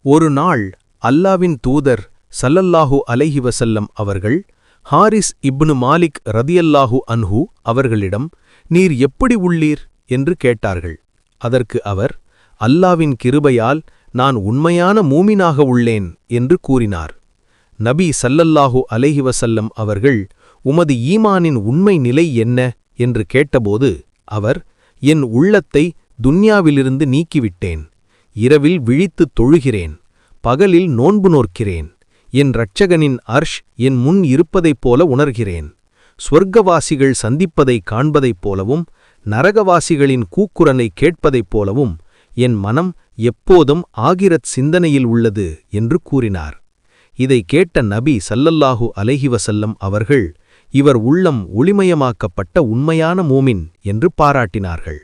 ஒரு நாள் அல்லாவின் தூதர் ஸல்லல்லாஹு அலைஹி வஸல்லம் அவர்கள் ஹாரிஸ் இப்னு மாலிக் ரதியல்லாஹு அன்ஹு அவர்களிடம் நீர் எப்படி உள்ளீர் என்று கேட்டார்கள். அதற்கு அவர், அல்லாவின் கிருபையால் நான் உண்மையான மூமினாக உள்ளேன் என்று கூறினார். நபி ஸல்லல்லாஹு அலைஹி வஸல்லம் அவர்கள், உமது ஈமானின் உண்மை நிலை என்ன என்று கேட்டபோது அவர், என் உள்ளத்தை துன்யாவிலிருந்து நீக்கிவிட்டேன். இரவில் விழித்துத் தொழுகிறேன், பகலில் நோன்பு நோற்கிறேன். என் இரட்சகனின் அர்ஷ் என் முன் இருப்பதைப் போல உணர்கிறேன். சொர்க்கவாசிகள் சந்திப்பதைக் காண்பதைப் போலவும் நரகவாசிகளின் கூக்குரலை கேட்பதைப் போலவும் என் மனம் எப்போதும் ஆகிரத் சிந்தனையில் உள்ளது என்று கூறினார். இதை கேட்ட நபி ஸல்லல்லாஹு அலைஹி வஸல்லம் அவர்கள், இவர் உள்ளம் ஒளிமயமாக்கப்பட்ட உண்மையான மூமின் என்று பாராட்டினார்கள்.